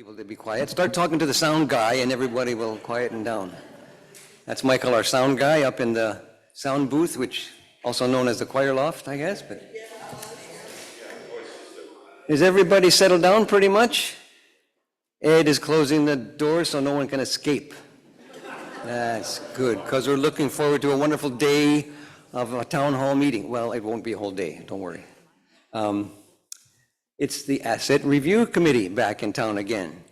People to be quiet. Start talking to the sound guy and everybody will quieten down. That's Michael, our sound guy, up in the sound booth, which also known as the choir loft, I guess. But is everybody settled down pretty much? Ed is closing the door so no one can escape. That's good, because we're looking forward to a wonderful day of a town hall meeting. Well, it won't be a whole day, don't worry. It's the Asset Review Committee back in town again.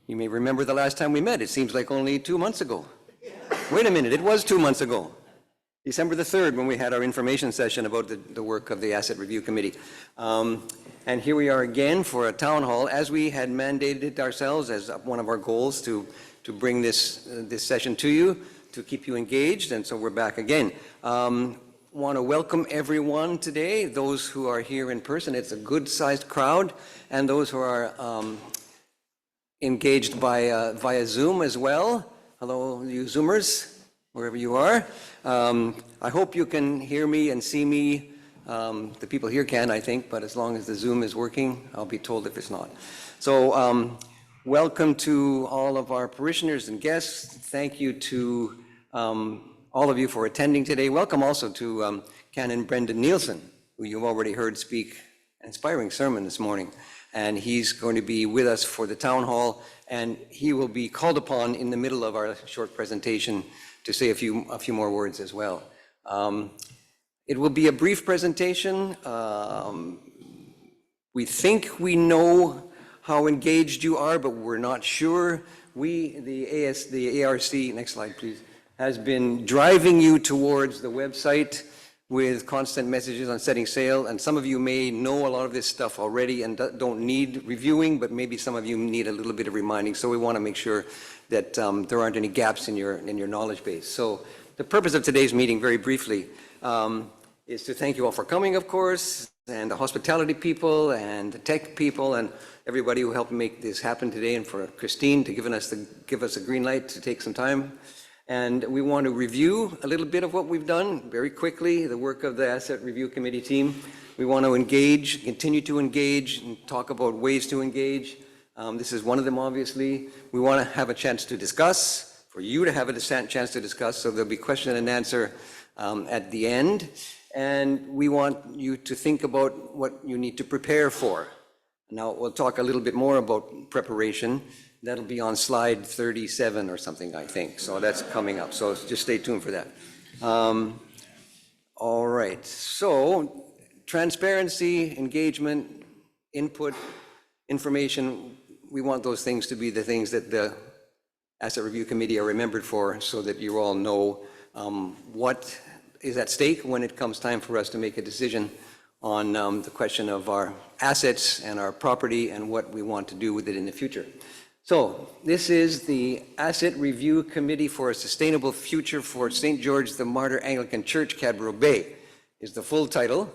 You may remember the last time we met. It seems like only 2 months ago. Wait a minute, it was 2 months ago. December the 3rd, when we had our information session about the work of the Asset Review Committee. And here we are again for a town hall, as we had mandated it ourselves as one of our goals to bring this session to you, to keep you engaged, and so we're back again. Want to welcome everyone today, those who are here in person. It's a good-sized crowd, and those who are engaged via Zoom as well. Hello, you Zoomers, wherever you are. I hope you can hear me and see me. The people here can, I think, but as long as the Zoom is working, I'll be told if it's not. So welcome to all of our parishioners and guests. Thank you to all of you for attending today. Welcome also to Canon Brendan Nielsen, who you've already heard speak an inspiring sermon this morning. And he's going to be with us for the town hall, and he will be called upon in the middle of our short presentation to say a few more words as well. It will be a brief presentation. We think we know how engaged you are, but we're not sure. The ARC, next slide please, has been driving you towards the website with constant messages on setting sail, and some of you may know a lot of this stuff already and don't need reviewing, but maybe some of you need a little bit of reminding, so we want to make sure that there aren't any gaps in your knowledge base. So the purpose of today's meeting, very briefly, is to thank you all for coming, of course, and the hospitality people and the tech people and everybody who helped make this happen today, and for Christine to give us a green light to take some time. And we want to review a little bit of what we've done very quickly, the work of the Asset Review Committee team. We want to engage, continue to engage, and talk about ways to engage. This is one of them, obviously. We want to have a chance to discuss, for you to have a chance to discuss, so there'll be question and answer at the end. And we want you to think about what you need to prepare for. Now, we'll talk a little bit more about preparation. That'll be on slide 37 or something, I think. So that's coming up. So just stay tuned for that. All right. So transparency, engagement, input, information, we want those things to be the things that the Asset Review Committee are remembered for, so that you all know what is at stake when it comes time for us to make a decision on the question of our assets and our property and what we want to do with it in the future. So this is the Asset Review Committee for a Sustainable Future for St. George the Martyr Anglican Church, Cadbro Bay, is the full title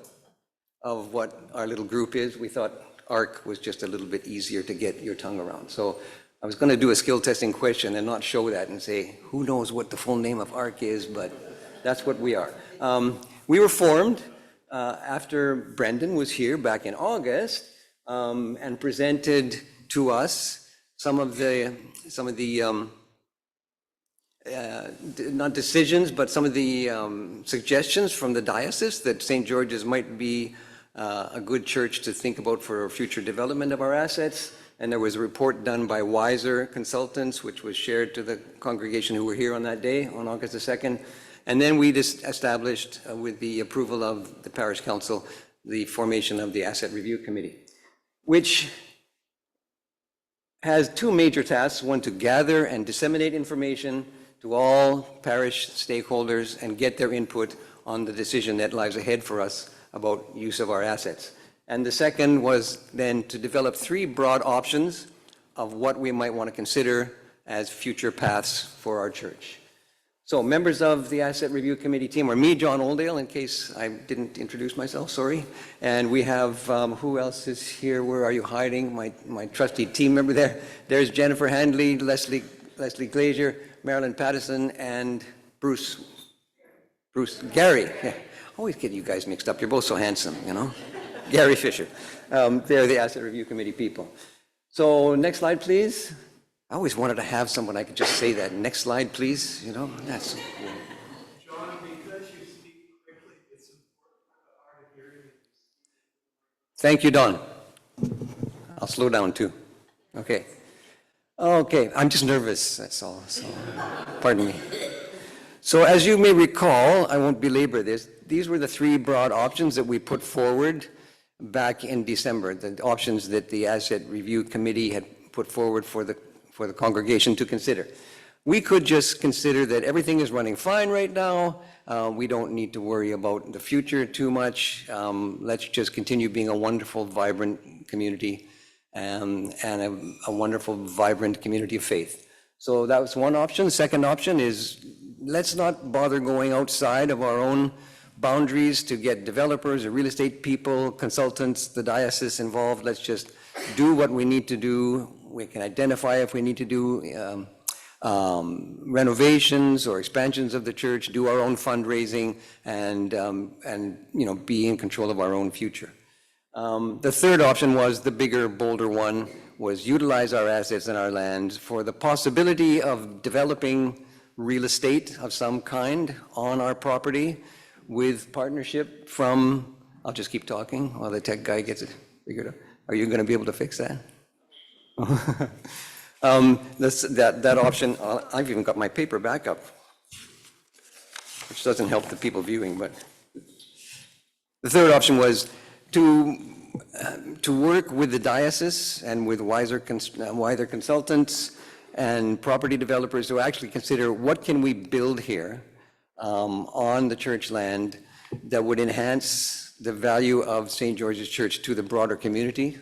of what our little group is. We thought ARC was just a little bit easier to get your tongue around. So I was going to do a skill testing question and not show that and say, who knows what the full name of ARC is, but that's what we are. We were formed after Brendan was here back in August and presented to us some of the not decisions, but some of the suggestions from the diocese that St. George's might be a good church to think about for future development of our assets. And there was a report done by Wiser Consultants, which was shared to the congregation who were here on that day, on August the 2nd. And then we just established, with the approval of the parish council, the formation of the Asset Review Committee, which has two major tasks: one, to gather and disseminate information to all parish stakeholders and get their input on the decision that lies ahead for us about use of our assets. And the second was then to develop three broad options of what we might want to consider as future paths for our church. So members of the Asset Review Committee team are me, John Oldale, in case I didn't introduce myself, sorry. And we have, who else is here? Where are you hiding? My trusty team member there. There's Jennifer Handley, Leslie Glazier, Marilyn Pattison, and Bruce Gary. Yeah. I always get you guys mixed up. You're both so handsome, you know. Gary Fisher. They're the Asset Review Committee people. So next slide, please. I always wanted to have someone I could just say that. Next slide, please. You know, that's. John, because you speak quickly, it's important for the hard of hearing. Thank you, Don. I'll slow down too. Okay. Okay, I'm just nervous, that's all. So, pardon me. So as you may recall, I won't belabor this, these were the three broad options that we put forward back in December, the options that the Asset Review Committee had put forward for the congregation to consider. We could just consider that everything is running fine right now. We don't need to worry about the future too much. Let's just continue being a wonderful, vibrant community and a wonderful, vibrant community of faith. So that was one option. The second option is let's not bother going outside of our own boundaries to get developers or real estate people, consultants, the diocese involved. Let's just do what we need to do. We can identify if we need to do renovations or expansions of the church, do our own fundraising, and be in control of our own future. The third option was the bigger, bolder one, was utilize our assets and our land for the possibility of developing real estate of some kind on our property with partnership from, I'll just keep talking while the tech guy gets it figured out. Are you going to be able to fix that? That option, I've even got my paper back up, which doesn't help the people viewing, but the third option was to work with the diocese and with wiser consultants and property developers to actually consider what can we build here on the church land that would enhance the value of St. George's Church to the broader community,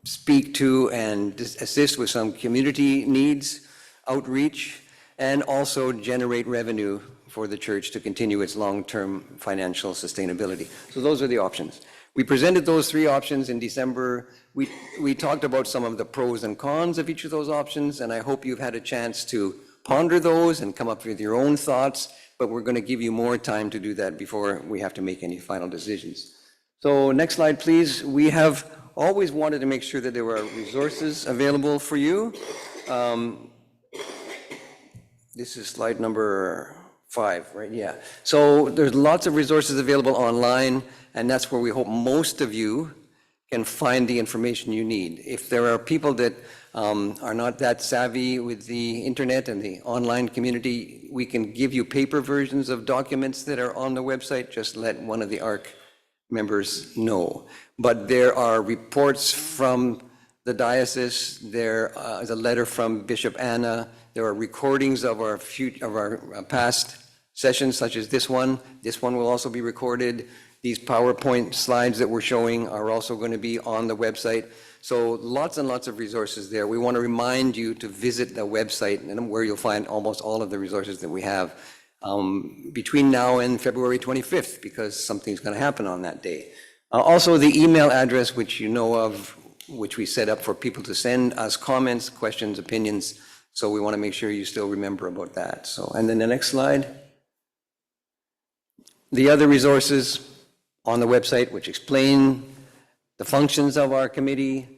speak to and assist with some community needs, outreach, and also generate revenue for the church to continue its long-term financial sustainability. So those are the options. We presented those three options in December. We talked about some of the pros and cons of each of those options, and I hope you've had a chance to ponder those and come up with your own thoughts, but we're going to give you more time to do that before we have to make any final decisions. So next slide, please. We have always wanted to make sure that there were resources available for you. This is slide number 5, right? Yeah. So there's lots of resources available online, and that's where we hope most of you can find the information you need. If there are people that are not that savvy with the internet and the online community, we can give you paper versions of documents that are on the website. Just let one of the ARC members know. But there are reports from the diocese, there is a letter from Bishop Anna, there are recordings of our past sessions such as this one. This one will also be recorded. These PowerPoint slides that we're showing are also going to be on the website. So lots and lots of resources there. We want to remind you to visit the website and where you'll find almost all of the resources that we have between now and February 25th, because something's going to happen on that day. Also, the email address, which you know of, which we set up for people to send us comments, questions, opinions. So we want to make sure you still remember about that. So, and then the next slide. The other resources on the website, which explain the functions of our committee,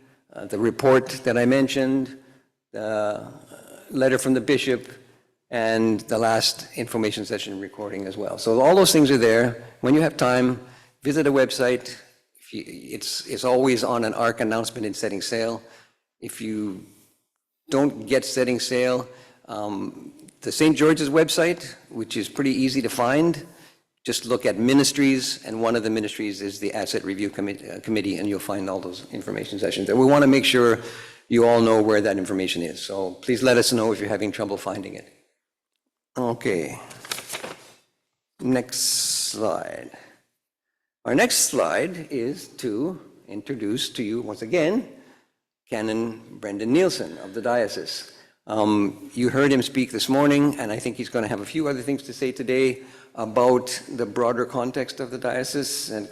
the report that I mentioned, the letter from the bishop, and the last information session recording as well. So all those things are there. When you have time, visit a website. It's always on an ARC announcement in setting sail. If you don't get setting sail, the St. George's website, which is pretty easy to find, just look at ministries, and one of the ministries is the Asset Review Committee, and you'll find all those information sessions there. We want to make sure you all know where that information is. So please let us know if you're having trouble finding it. Okay. Next slide. Our next slide is to introduce to you once again Canon Brendan Nielsen of the diocese. You heard him speak this morning, and I think he's going to have a few other things to say today about the broader context of the diocese and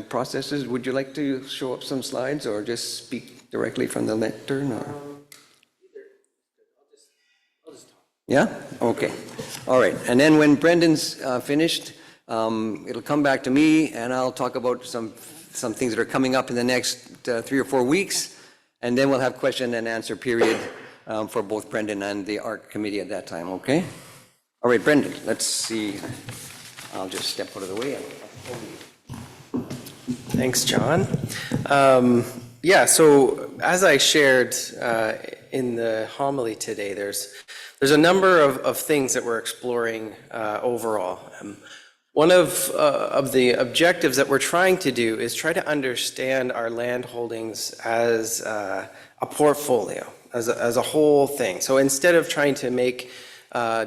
processes. Would you like to show up some slides or just speak directly from the lectern? Or? I'll just talk. Yeah? Okay. All right. And then when Brendan's finished, it'll come back to me, and I'll talk about some some things that are coming up in the next 3 or 4 weeks, and then we'll have question and answer period for both Brendan and the ARC committee at that time, okay? All right, Brendan, let's see. I'll just step out of the way. Thanks, John. Yeah, so as I shared in the homily today, there's a number of things that we're exploring overall. One of the objectives that we're trying to do is try to understand our land holdings as a portfolio, as a whole thing. So instead of trying to make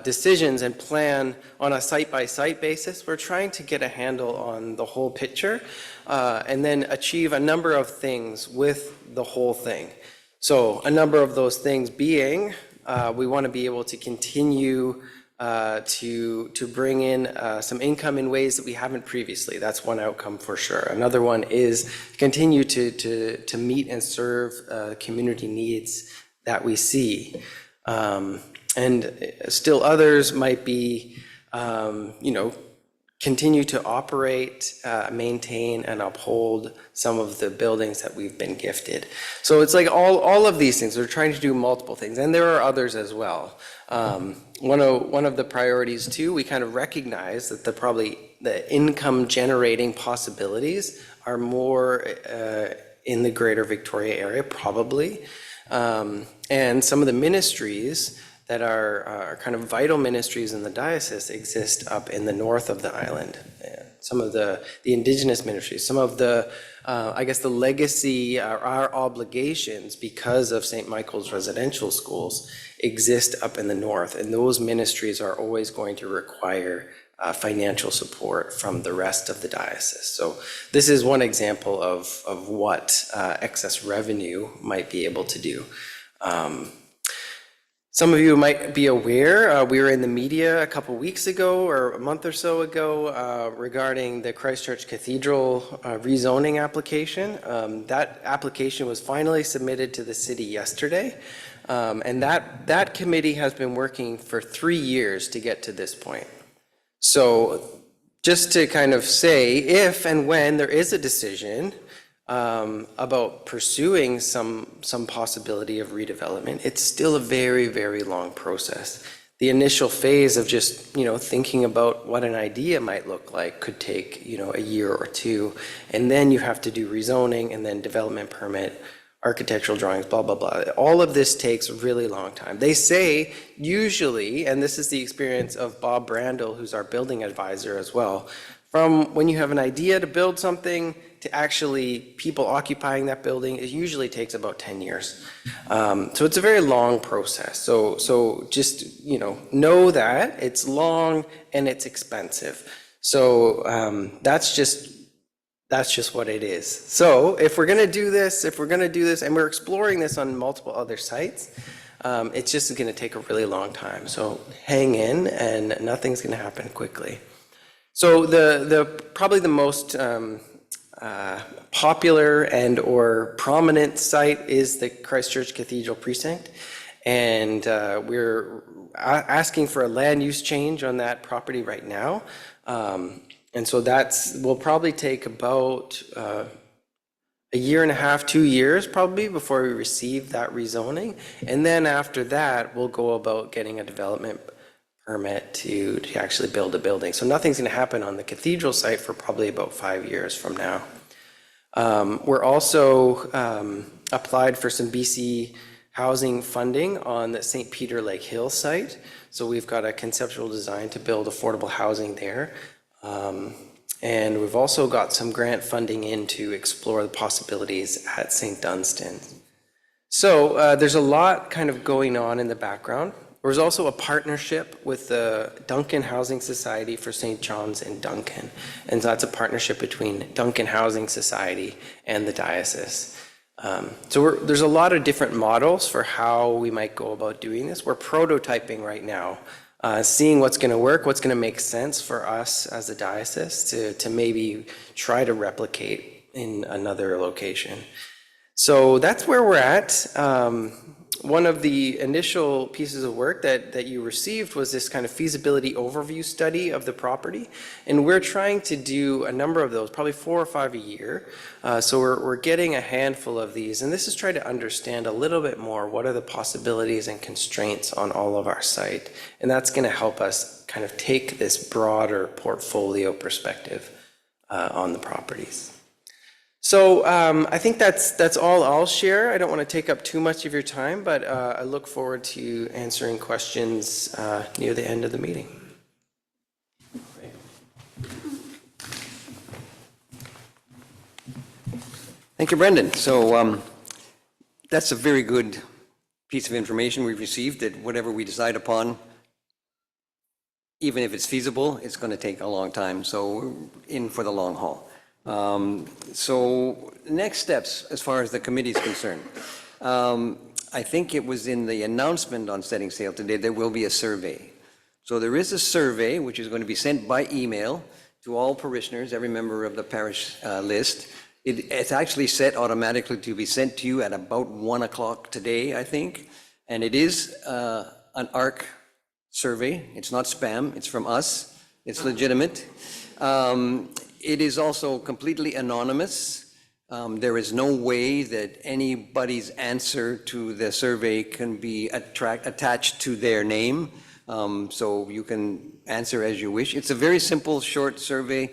decisions and plan on a site-by-site basis, we're trying to get a handle on the whole picture and then achieve a number of things with the whole thing. So a number of those things being, we want to be able to continue to bring in some income in ways that we haven't previously. That's one outcome for sure. Another one is continue to meet and serve community needs that we see. And still others might be, continue to operate, maintain, and uphold some of the buildings that we've been gifted. So it's like all of these things. We're trying to do multiple things, and there are others as well. One of the priorities too, we kind of recognize that the income generating possibilities are more in the greater Victoria area, probably. And some of the ministries that are kind of vital ministries in the diocese exist up in the north of the island. Some of the Indigenous ministries, some of the, I guess the legacy, our obligations because of St. Michael's residential schools exist up in the north. And those ministries are always going to require financial support from the rest of the diocese. So this is one example of what excess revenue might be able to do. Some of you might be aware, we were in the media a couple weeks ago or a month or so ago regarding the Christchurch Cathedral rezoning application. That application was finally submitted to the city yesterday. And that committee has been working for 3 years to get to this point. So just to kind of say, if and when there is a decision about pursuing some possibility of redevelopment, it's still a very, very long process. The initial phase of just, thinking about what an idea might look like could take, a year or two. And then you have to do rezoning and then development permit, architectural drawings, blah, blah, blah. All of this takes a really long time. They say usually, and this is the experience of Bob Brandel, who's our building advisor as well, from when you have an idea to build something to actually people occupying that building, it usually takes about 10 years. So it's a very long process. So just, know that it's long and it's expensive. So that's just what it is. So if we're gonna do this, and we're exploring this on multiple other sites, it's just gonna take a really long time. So hang in, and nothing's gonna happen quickly. So probably the most popular and or prominent site is the Christchurch Cathedral precinct, and we're asking for a land use change on that property right now, and so will probably take about a year and a half, 2 years probably before we receive that rezoning, and then after that we'll go about getting a development permit to actually build a building. So nothing's going to happen on the cathedral site for probably about 5 years from now. We're also applied for some BC housing funding on the St. Peter Lake Hill site. So we've got a conceptual design to build affordable housing there. And we've also got some grant funding in to explore the possibilities at St. Dunstan. So there's a lot kind of going on in the background. There's also a partnership with the Duncan Housing Society for St. John's in Duncan. And so that's a partnership between Duncan Housing Society and the diocese. So there's a lot of different models for how we might go about doing this. We're prototyping right now, seeing what's going to work, what's going to make sense for us as a diocese to maybe try to replicate in another location. So that's where we're at. one of the initial pieces of work that you received was this kind of feasibility overview study of the property. And we're trying to do a number of those, probably 4 or 5 a year. So we're getting a handful of these. And this is trying to understand a little bit more what are the possibilities and constraints on all of our site. And that's going to help us kind of take this broader portfolio perspective on the properties. So I think that's all I'll share. I don't want to take up too much of your time, but I look forward to answering questions near the end of the meeting. Thank you, Brendan. So that's a very good piece of information we've received, that whatever we decide upon, even if it's feasible, it's going to take a long time. So we're in for the long haul. So next steps as far as the committee is concerned. I think it was in the announcement on setting sail today, there will be a survey. So there is a survey which is going to be sent by email to all parishioners, every member of the parish list. It's actually set automatically to be sent to you at about 1 o'clock today, I think. And it is an ARC survey. It's not spam. It's from us. It's legitimate. It is also completely anonymous. There is no way that anybody's answer to the survey can be attached to their name. So you can answer as you wish. It's a very simple, short survey.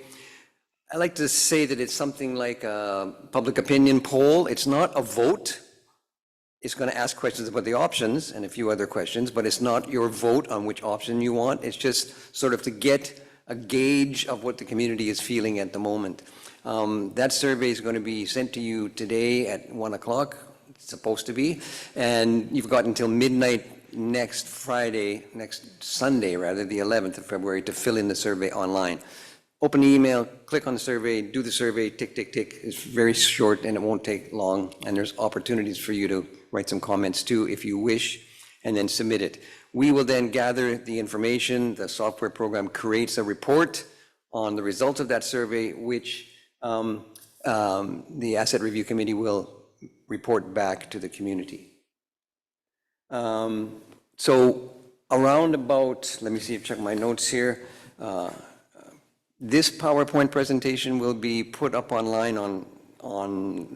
I like to say that it's something like a public opinion poll. It's not a vote. It's going to ask questions about the options and a few other questions, but it's not your vote on which option you want. It's just sort of to get a gauge of what the community is feeling at the moment. That survey is going to be sent to you today at 1 o'clock. It's supposed to be. And you've got until midnight next Sunday, the 11th of February, to fill in the survey online. Open the email, click on the survey, do the survey, tick, tick, tick. It's very short and it won't take long. And there's opportunities for you to write some comments too if you wish, and then submit it. We will then gather the information. The software program creates a report on the results of that survey, which the Asset Review Committee will report back to the community. So around about, let me see, check my notes here. This PowerPoint presentation will be put up online on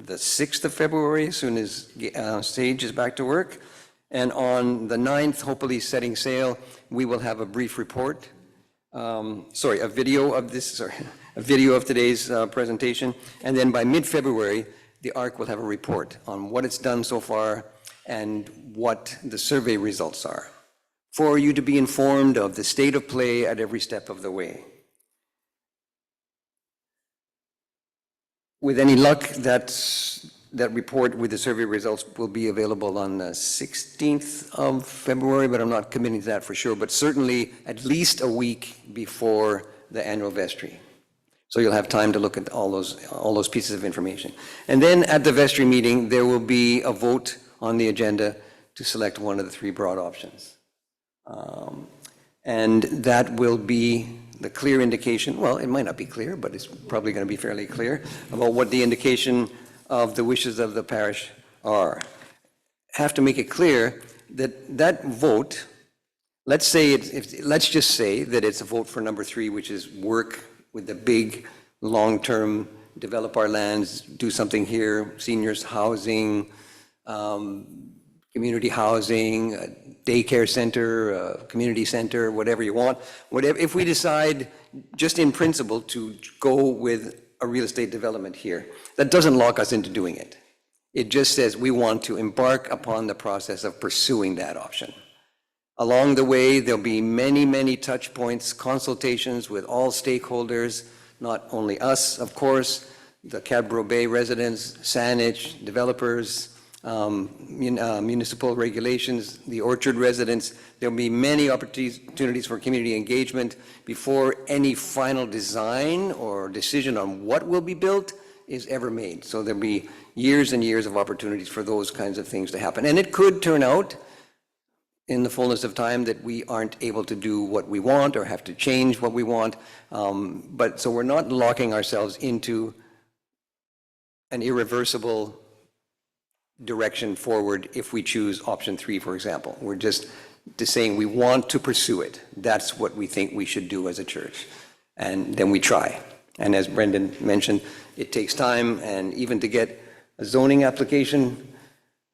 the 6th of February, as soon as Sage is back to work. And on the 9th, hopefully setting sail, we will have a brief report. A video of today's presentation. And then by mid-February, the ARC will have a report on what it's done so far and what the survey results are, for you to be informed of the state of play at every step of the way. With any luck, that report with the survey results will be available on the 16th of February, but I'm not committing to that for sure, but certainly at least a week before the annual vestry. So you'll have time to look at all those pieces of information. And then at the vestry meeting, there will be a vote on the agenda to select one of the 3 broad options. And that will be the clear indication, well, it might not be clear, but it's probably going to be fairly clear about what the indication of the wishes of the parish are. Have to make it clear that that vote, let's just say that it's a vote for number 3, which is work with the big long-term, develop our lands, do something here, seniors housing, community housing, a daycare center, a community center, whatever you want. If we decide just in principle to go with a real estate development here, that doesn't lock us into doing it. It just says we want to embark upon the process of pursuing that option. Along the way, there'll be many, many touch points, consultations with all stakeholders, not only us, of course, the Cadbro Bay residents, Saanich, developers, municipal regulations, the Orchard residents. There'll be many opportunities for community engagement before any final design or decision on what will be built is ever made. So there'll be years and years of opportunities for those kinds of things to happen. And it could turn out in the fullness of time that we aren't able to do what we want or have to change what we want. But so we're not locking ourselves into an irreversible direction forward if we choose option 3, for example. We're just saying we want to pursue it. That's what we think we should do as a church. And then we try. And as Brendan mentioned, it takes time, and even to get a zoning application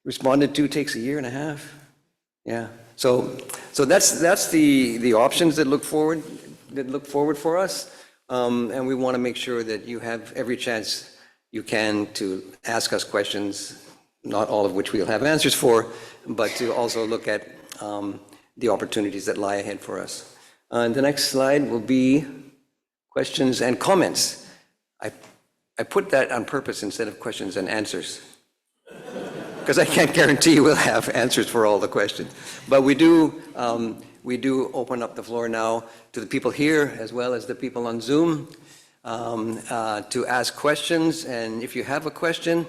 responded to takes a year and a half. Yeah. So that's the options that look forward for us. And we want to make sure that you have every chance you can to ask us questions, not all of which we'll have answers for, but to also look at the opportunities that lie ahead for us. The next slide will be questions and comments. I put that on purpose instead of questions and answers, because I can't guarantee we'll have answers for all the questions. But we do open up the floor now to the people here as well as the people on Zoom to ask questions. And if you have a question,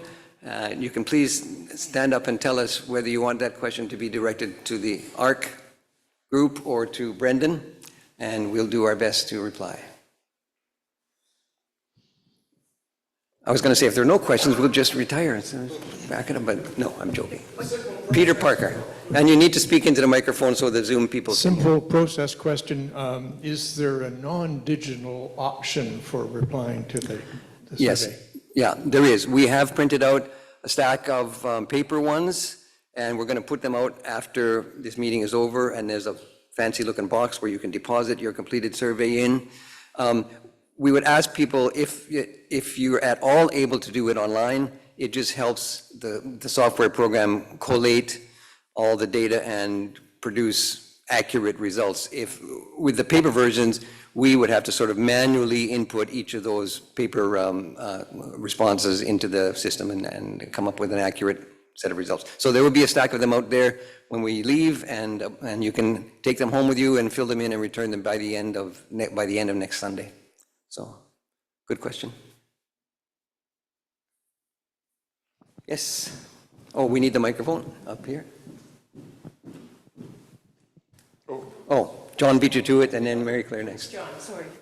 you can please stand up and tell us whether you want that question to be directed to the ARC group or to Brendan, and we'll do our best to reply. I was going to say, if there are no questions, we'll just retire. So back it up, but no, I'm joking. Peter Parker. And you need to speak into the microphone so the Zoom people can hear. Simple process question. Is there a non-digital option for replying to the Yes. survey? Yeah, there is. We have printed out a stack of paper ones, and we're going to put them out after this meeting is over, and there's a fancy-looking box where you can deposit your completed survey in. We would ask people if you're at all able to do it online, it just helps the software program collate all the data and produce accurate results. If with the paper versions, we would have to sort of manually input each of those paper responses into the system and come up with an accurate set of results. So there will be a stack of them out there when we leave, and you can take them home with you and fill them in and return them by the end of next Sunday. So, good question. Yes. Oh, we need the microphone up here. Oh, John beat you to it, and then Mary Claire next. John, sorry. It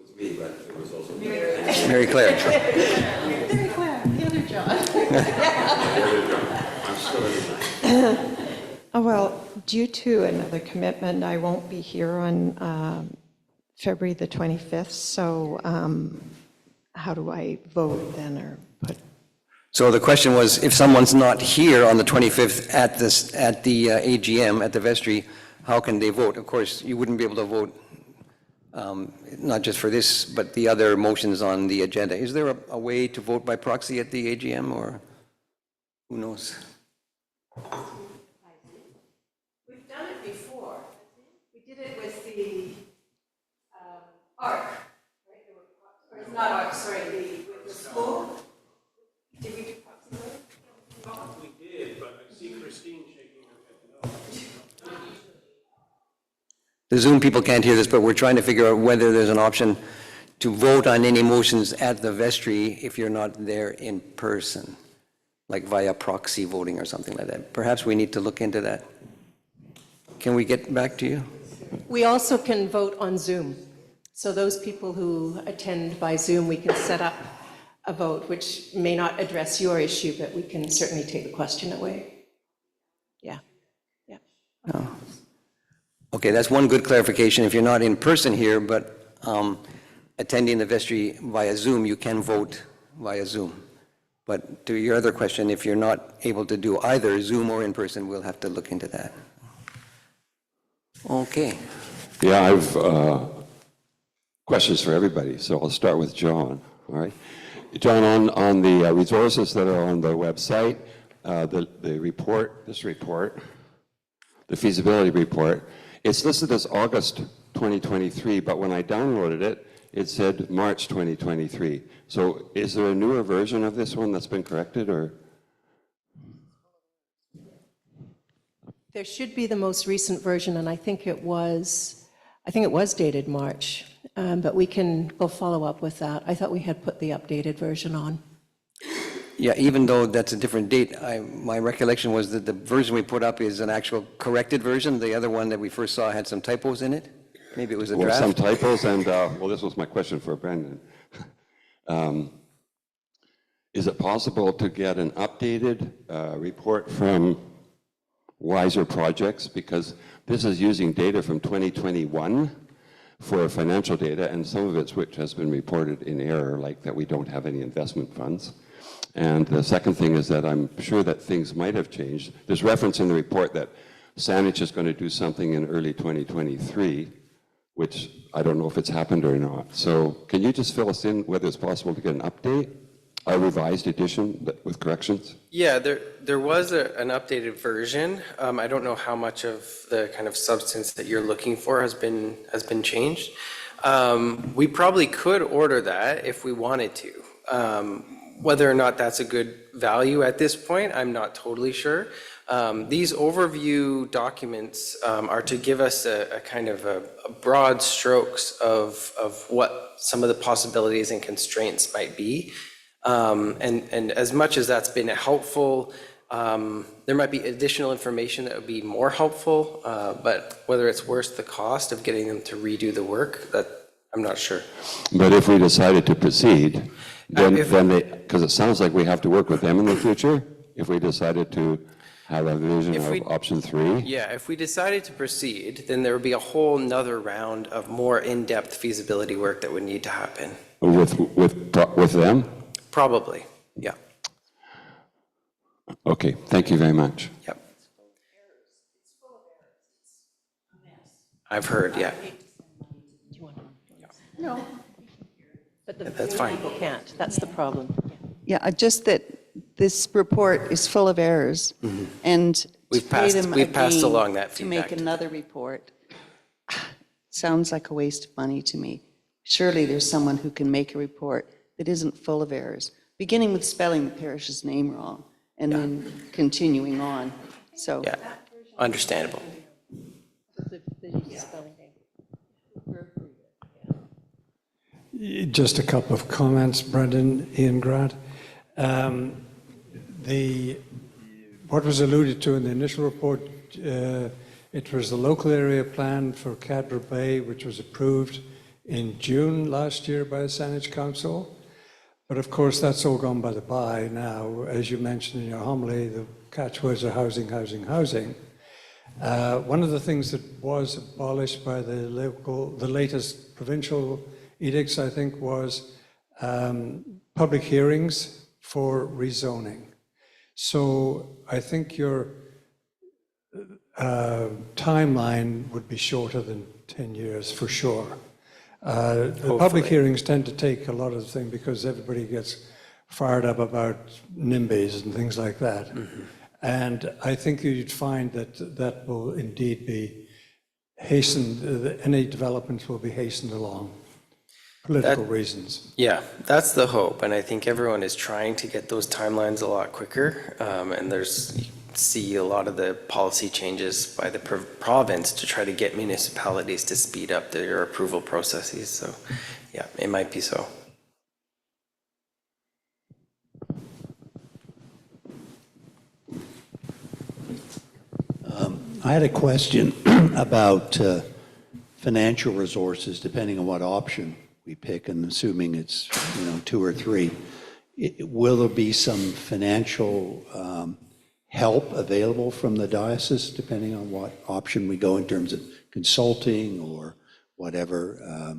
was me, but it was also Mary Claire. Very glad, the other John. Oh, well, due to another commitment, I won't be here on February the 25th, so how do I vote then, or put? So the question was, if someone's not here on the 25th at the AGM, at the vestry, how can they vote? Of course, you wouldn't be able to vote, not just for this, but the other motions on the agenda. Is there a way to vote by proxy at the AGM, or who knows? We've done it before. We did it with the ARC, right? Or it's not ARC, sorry, with the school. Did we do proxy vote? We did, but I see Christine shaking her head no. The Zoom people can't hear this, but we're trying to figure out whether there's an option to vote on any motions at the vestry if you're not there in person, like via proxy voting or something like that. Perhaps we need to look into that. Can we get back to you? We also can vote on Zoom. So those people who attend by Zoom, we can set up a vote, which may not address your issue, but we can certainly take the question away. Yeah, yeah. No. Okay, that's one good clarification. If you're not in person here, but attending the vestry via Zoom, you can vote via Zoom. But to your other question, if you're not able to do either Zoom or in person, we'll have to look into that. Okay. Yeah, I've questions for everybody, so I'll start with John, all right? John, on the resources that are on the website, the report, the feasibility report, it's listed as August 2023, but when I downloaded it, it said March 2023. So is there a newer version of this one that's been corrected, or? There should be the most recent version, and I think it was dated March, but we'll follow up with that. I thought we had put the updated version on. Yeah, even though that's a different date, my recollection was that the version we put up is an actual corrected version. The other one that we first saw had some typos in it. Maybe it was a Well, draft. some typos, and well, this was my question for Brendan. is it possible to get an updated report from Wiser Projects? Because this is using data from 2021 for financial data, and some of it's which has been reported in error, like that we don't have any investment funds. And the second thing is that I'm sure that things might have changed. There's reference in the report that Saanich is going to do something in early 2023, which I don't know if it's happened or not. So can you just fill us in whether it's possible to get an update, a revised edition with corrections? Yeah, there was an updated version. I don't know how much of the kind of substance that you're looking for has been changed. We probably could order that if we wanted to. Whether or not that's a good value at this point, I'm not totally sure. These overview documents are to give us a kind of a broad strokes of what some of the possibilities and constraints might be. And as much as that's been helpful, there might be additional information that would be more helpful, but whether it's worth the cost of getting them to redo the work, that I'm not sure. But if we decided to proceed, then because it sounds like we have to work with them in the future, if we decided to have a vision of option 3. Yeah, if we decided to proceed, then there would be a whole nother round of more in-depth feasibility work that would need to happen. With them? Probably, yeah. Okay, thank you very much. Yep. I've heard, yeah. No. But the That's fine. people can't, that's the problem. Yeah, just that this report is full of errors, and to We've pay them passed again along that to make feedback. another report sounds like a waste of money to me. Surely there's someone who can make a report that isn't full of errors, beginning with spelling the parish's name wrong, and then continuing on. So Yeah, understandable. Just a couple of comments, Brendan, Ian Grant. What was alluded to in the initial report, it was the local area plan for Cadbury Bay, which was approved in June last year by the Saanich Council. But of course, that's all gone by the by now. As you mentioned in your homily, the catchwords are housing, housing, housing. One of the things that was abolished by the latest provincial edicts, I think, was public hearings for rezoning. So I think your timeline would be shorter than 10 years for sure. The public hearings tend to take a lot of the thing because everybody gets fired up about NIMBYs and things like that. And I think you'd find that that will indeed be hastened, any developments will be hastened along. Political reasons. Yeah, that's the hope, and I think everyone is trying to get those timelines a lot quicker, and you see a lot of the policy changes by the province to try to get municipalities to speed up their approval processes, so yeah, it might be so. I had a question about financial resources, depending on what option we pick, and assuming it's 2 or 3. Will there be some financial help available from the diocese, depending on what option we go in terms of consulting or whatever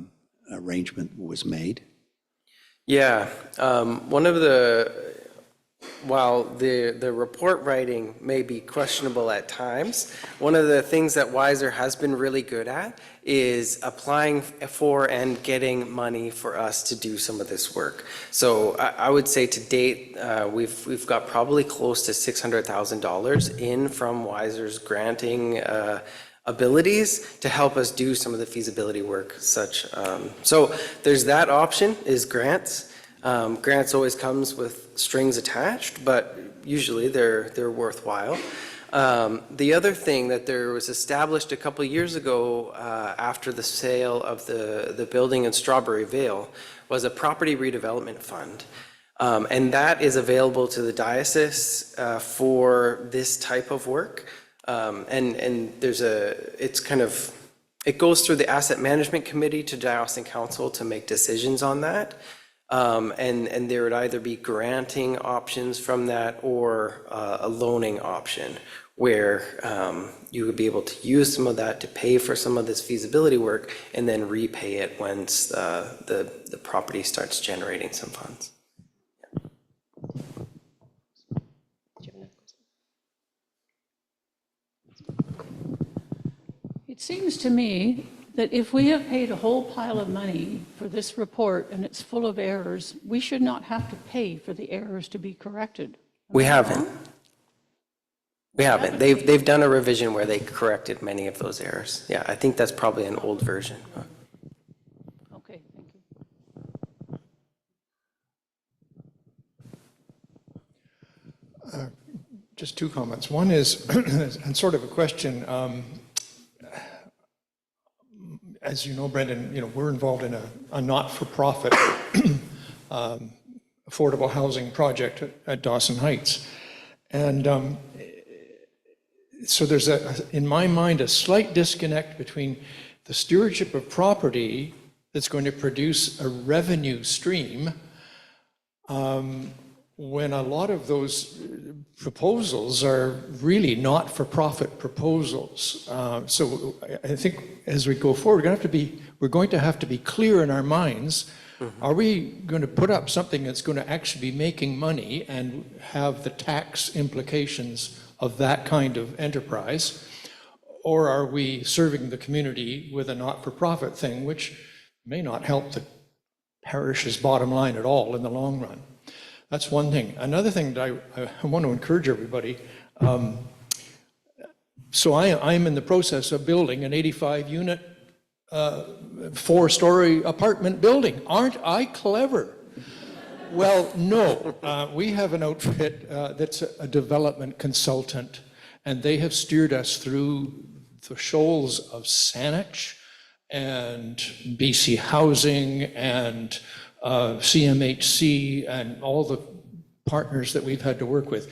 arrangement was made? Yeah, while the report writing may be questionable at times, one of the things that Wiser has been really good at is applying for and getting money for us to do some of this work. So I would say to date, we've got probably close to $600,000 in from Wiser's granting abilities to help us do some of the feasibility work. So there's that option, is grants. Grants always comes with strings attached, but usually they're worthwhile. The other thing that there was established a couple of years ago after the sale of the building in Strawberry Vale was a property redevelopment fund. And that is available to the diocese for this type of work. And it goes through the asset management committee to diocesan council to make decisions on that. And there would either be granting options from that or a loaning option where you would be able to use some of that to pay for some of this feasibility work and then repay it once the property starts generating some funds. It seems to me that if we have paid a whole pile of money for this report and it's full of errors, we should not have to pay for the errors to be corrected. We haven't. We haven't. They've done a revision where they corrected many of those errors. Yeah, I think that's probably an old version. Okay, thank you. Just two comments. One is, and sort of a question, as you know, Brendan, we're involved in a not-for-profit affordable housing project at Dawson Heights. And so there's, in my mind, a slight disconnect between the stewardship of property that's going to produce a revenue stream when a lot of those proposals are really not-for-profit proposals. So I think as we go forward, we're going to have to be clear in our minds. Are we going to put up something that's going to actually be making money and have the tax implications of that kind of enterprise? Or are we serving the community with a not-for-profit thing, which may not help the parish's bottom line at all in the long run? That's one thing. Another thing that I want to encourage everybody, so I'm in the process of building an 85-unit, 4-story apartment building. Aren't I clever? Well, no. We have an outfit that's a development consultant, and they have steered us through the shoals of Saanich and BC Housing and CMHC and all the partners that we've had to work with.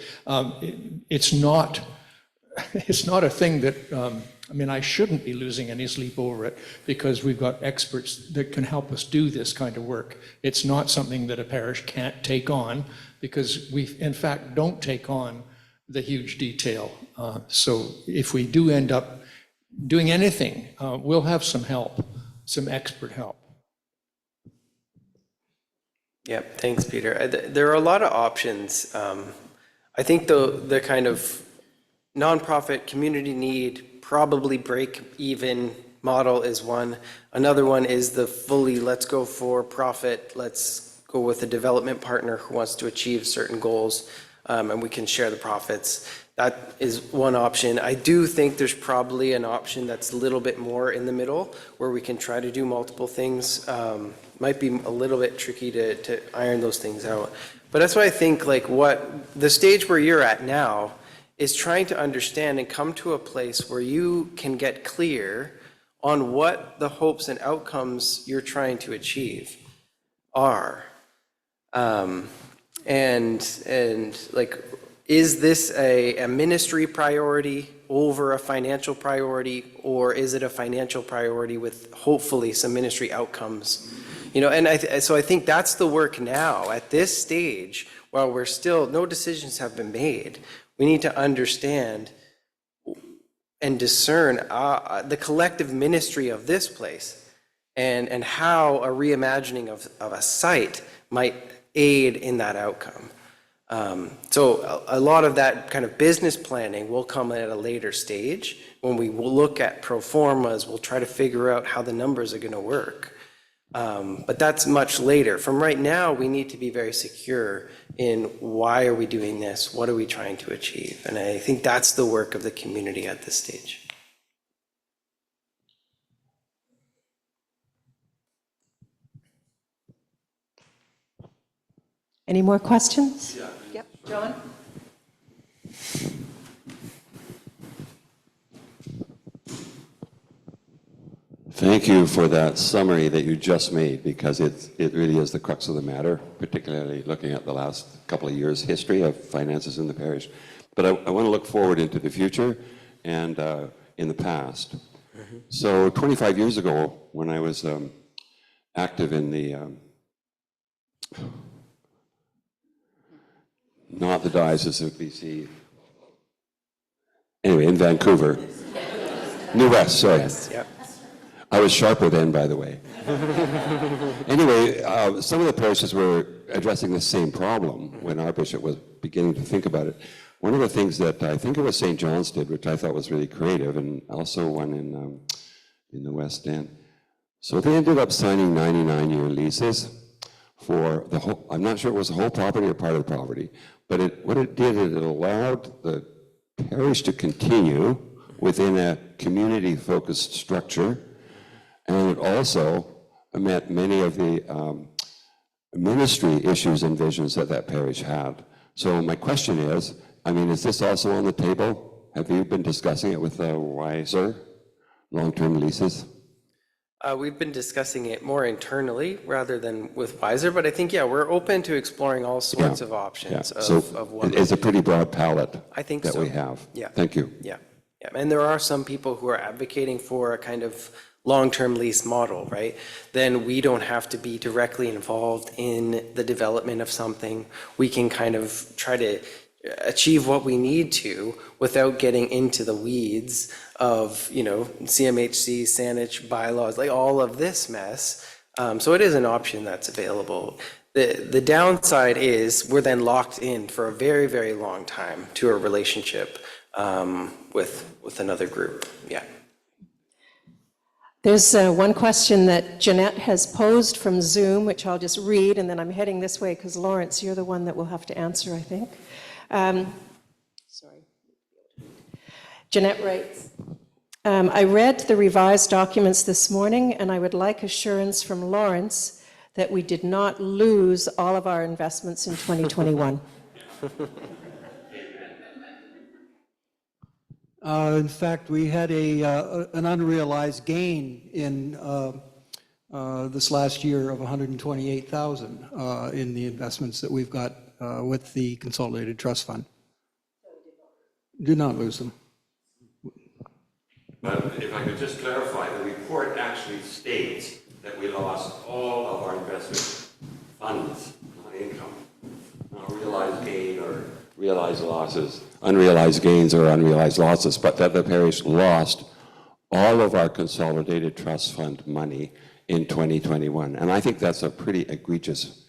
It's not a thing that, I shouldn't be losing any sleep over it because we've got experts that can help us do this kind of work. It's not something that a parish can't take on because we, in fact, don't take on the huge detail. So if we do end up doing anything, we'll have some help, some expert help. Yep, thanks, Peter. There are a lot of options. I think the kind of nonprofit community need, probably break-even model is one. Another one is the fully let's go for profit, let's go with a development partner who wants to achieve certain goals, and we can share the profits. That is one option. I do think there's probably an option that's a little bit more in the middle where we can try to do multiple things. Might be a little bit tricky to iron those things out. But that's why I think what the stage where you're at now is trying to understand and come to a place where you can get clear on what the hopes and outcomes you're trying to achieve are. Is this a ministry priority over a financial priority, or is it a financial priority with hopefully some ministry outcomes? So I think that's the work now at this stage, while we're still, no decisions have been made. We need to understand and discern the collective ministry of this place and how a reimagining of a site might aid in that outcome. So a lot of that kind of business planning will come at a later stage. When we will look at pro formas, we'll try to figure out how the numbers are going to work. But that's much later. From right now, we need to be very secure in why are we doing this? What are we trying to achieve? And I think that's the work of the community at this stage. Any more questions? Yeah. Yep, John? Thank you for that summary that you just made, because it really is the crux of the matter, particularly looking at the last couple of years' history of finances in the parish. But I want to look forward into the future and in the past. Mm-hmm. So 25 years ago, when I was active in the not the Diocese of BC. Anyway, in Vancouver. New West, sorry. Yeah. I was sharper then, by the way. Anyway, some of the parishes were addressing the same problem when our bishop was beginning to think about it. One of the things that I think it was St. John's did, which I thought was really creative, and also one in the West End. So they ended up signing 99-year leases for the whole, I'm not sure it was the whole property or part of the property, but what it did is it allowed the parish to continue within a community-focused structure, and it also met many of the ministry issues and visions that parish had. So my question is, I mean, is this also on the table? Have you been discussing it with Wiser, long-term leases? We've been discussing it more internally rather than with Wiser, but I think, yeah, we're open to exploring all sorts of options So of what. it's a pretty broad palette I think that so. we have. Yeah. Thank you. Yeah, yeah, and there are some people who are advocating for a kind of long-term lease model, right? Then we don't have to be directly involved in the development of something. We can kind of try to achieve what we need to without getting into the weeds of, you know, CMHC, SANH bylaws, like all of this mess. So it is an option that's available. The downside is we're then locked in for a very, very long time to a relationship with another group. Yeah. There's one question that Jeanette has posed from Zoom, which I'll just read, and then I'm heading this way because Lawrence, you're the one that will have to answer, I think. Sorry. Jeanette writes, I read the revised documents this morning, and I would like assurance from Lawrence that we did not lose all of our investments in 2021. In fact, we had an unrealized gain in this last year of 128,000 in the investments that we've got with the Consolidated Trust Fund. Did not lose them. But if I could just clarify, the report actually states that we lost all of our investment funds, not income, not realized gain or realized losses, unrealized gains or unrealized losses, but that the parish lost all of our Consolidated Trust Fund money in 2021. And I think that's a pretty egregious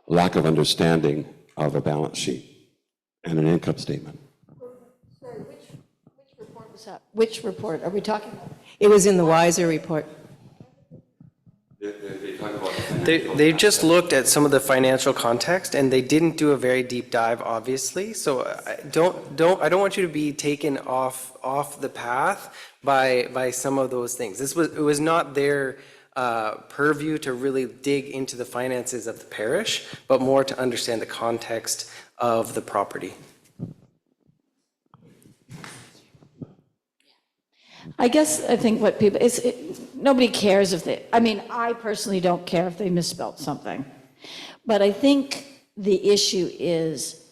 lack of understanding of a balance sheet and an income statement. Sorry, which report was that? Which report are we talking about? It was in the Wiser report. They talk about the They just looked at some of the financial context, and they didn't do a very deep dive, obviously. So I don't want you to be taken off the path by some of those things. It was not their purview to really dig into the finances of the parish, but more to understand the context of the property. I guess I think what people, nobody cares if they, I mean, I personally don't care if they misspelled something. But I think the issue is,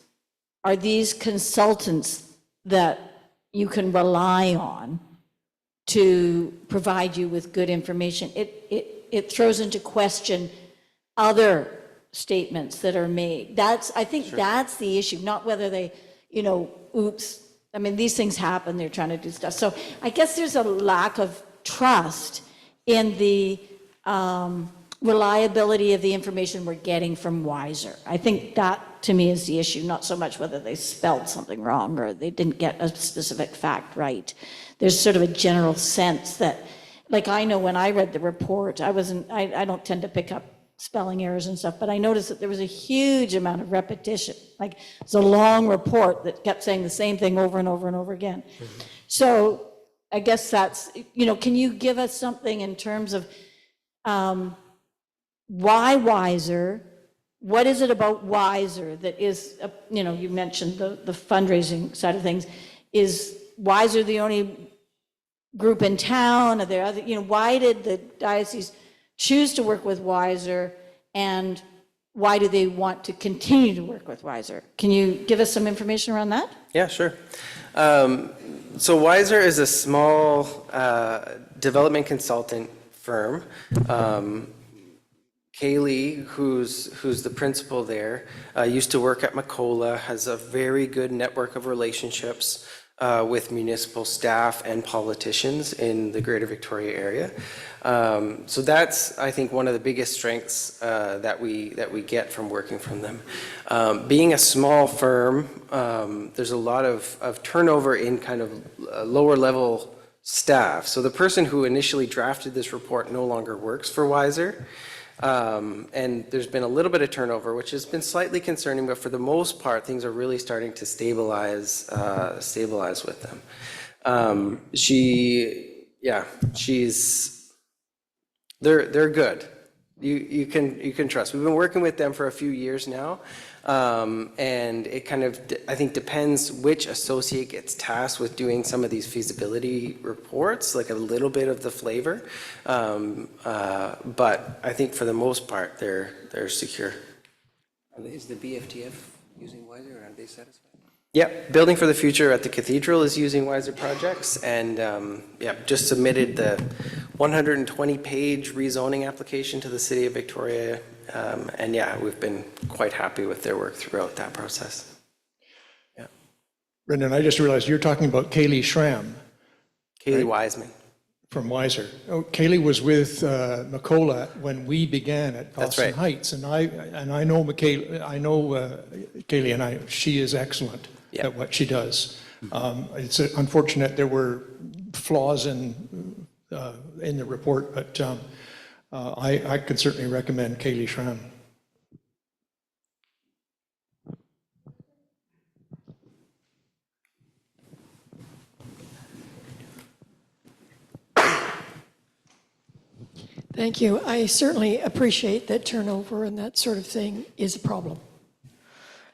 are these consultants that you can rely on to provide you with good information? It throws into question other statements that are made. I think that's the issue, not whether they, oops. I mean, these things happen, they're trying to do stuff. So I guess there's a lack of trust in the reliability of the information we're getting from Wiser. I think that, to me, is the issue, not so much whether they spelled something wrong or they didn't get a specific fact right. There's sort of a general sense that, like, I know when I read the report, I don't tend to pick up spelling errors and stuff, but I noticed that there was a huge amount of repetition. Like, it's a long report that kept saying the same thing over and over and over again. Mm-hmm. So I guess that's, can you give us something in terms of why Wiser? What is it about Wiser that is, you mentioned the fundraising side of things. Is Wiser the only group in town? Are there other, why did the diocese choose to work with Wiser, and why do they want to continue to work with Wiser? Can you give us some information around that? Yeah, sure. So Wiser is a small development consultant firm Kaylee, who's the principal there, used to work at Macola, has a very good network of relationships with municipal staff and politicians in the Greater Victoria area. So that's, I think, one of the biggest strengths that we get from working from them. Being a small firm, there's a lot of turnover in kind of lower level staff. So the person who initially drafted this report no longer works for Wiser. And there's been a little bit of turnover, which has been slightly concerning, but for the most part, things are really starting to stabilize with them. They're good. You can trust. We've been working with them for a few years now, and it kind of, I think, depends which associate gets tasked with doing some of these feasibility reports, like a little bit of the flavor. But I think for the most part, they're secure. Is the BFTF using Wiser, or are they satisfied? Yep, Building for the Future at the Cathedral is using Wiser projects, and just submitted the 120-page rezoning application to the City of Victoria, and we've been quite happy with their work throughout that process. Yeah. Brendan, I just realized you're talking about Kaylee Schramm. Kaylee Wiseman. From Wiser. Oh, Kaylee was with Macola when we began at That's Dawson right. Heights, and I know Kaylee, and she is excellent at what she does. It's unfortunate there were flaws in the report, but I could certainly recommend Kaylee Schramm. Thank you. I certainly appreciate that turnover and that sort of thing is a problem.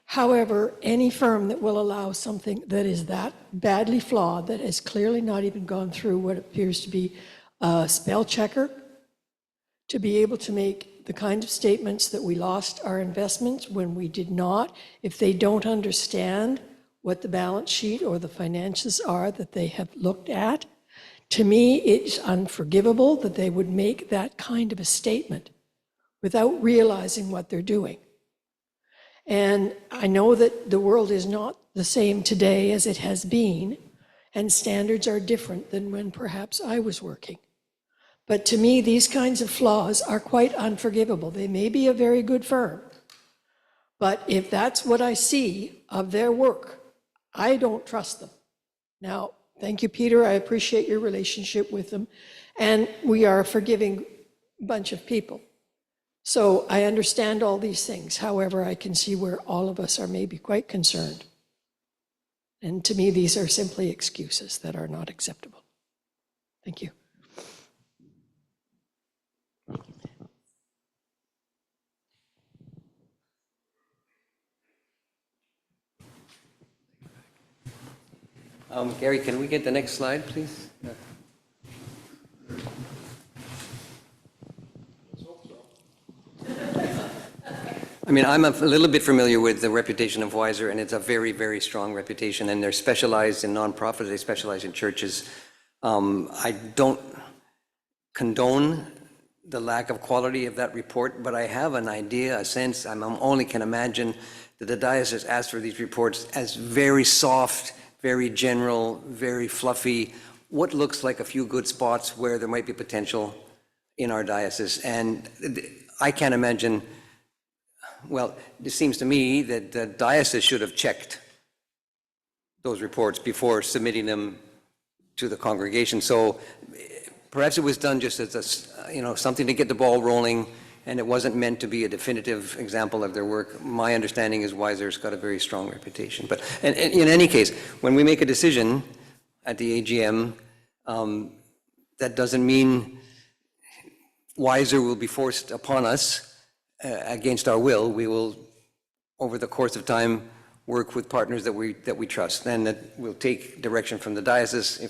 However, any firm that will allow something that is that badly flawed, that has clearly not even gone through what appears to be a spell checker, to be able to make the kind of statements that we lost our investments when we did not, if they don't understand what the balance sheet or the finances are that they have looked at, to me, it's unforgivable that they would make that kind of a statement without realizing what they're doing. And I know that the world is not the same today as it has been, and standards are different than when perhaps I was working. But to me, these kinds of flaws are quite unforgivable. They may be a very good firm, but if that's what I see of their work, I don't trust them. Now, thank you, Peter. I appreciate your relationship with them. And we are a forgiving bunch of people. So I understand all these things. However, I can see where all of us are maybe quite concerned. And to me, these are simply excuses that are not acceptable. Thank you. Gary, can we get the next slide, please? I mean, I'm a little bit familiar with the reputation of Wiser, and it's a very, very strong reputation, and they're specialized in nonprofits, they specialize in churches. I don't condone the lack of quality of that report, but I have an idea, a sense, I only can imagine that the diocese asked for these reports as very soft, very general, very fluffy, what looks like a few good spots where there might be potential in our diocese. And I can't imagine, well, it seems to me that the diocese should have checked those reports before submitting them to the congregation. So perhaps it was done just as a, something to get the ball rolling, and it wasn't meant to be a definitive example of their work. My understanding is Wiser's got a very strong reputation. But and in any case, when we make a decision at the AGM, that doesn't mean Wiser will be forced upon us against our will. We will, over the course of time, work with partners that we trust, and that we'll take direction from the diocese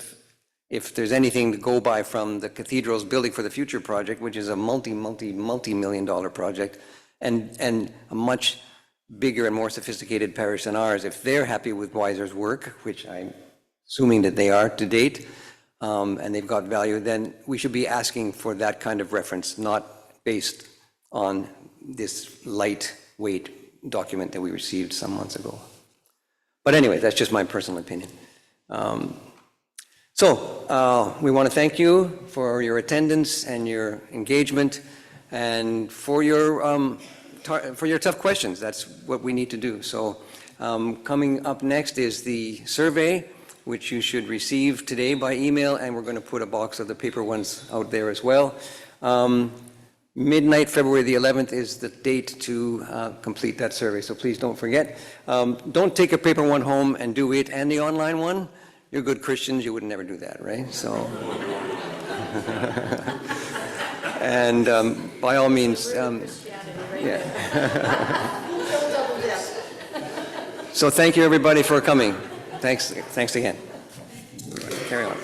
if there's anything to go by from the cathedral's Building for the Future project, which is a multi-million-dollar project, and a much bigger and more sophisticated parish than ours. If they're happy with Wiser's work, which I'm assuming that they are to date, and they've got value, then we should be asking for that kind of reference, not based on this lightweight document that we received some months ago. But anyway, that's just my personal opinion. So we want to thank you for your attendance and your engagement and for your tough questions. That's what we need to do. So coming up next is the survey, which you should receive today by email, and we're going to put a box of the paper ones out there as well. Midnight, February the 11th, is the date to complete that survey, so please don't forget. Don't take a paper one home and do it and the online one. You're good Christians, you would never do that, right? So, and by all means, yeah. So thank you, everybody, for coming. Thanks again. Carry on.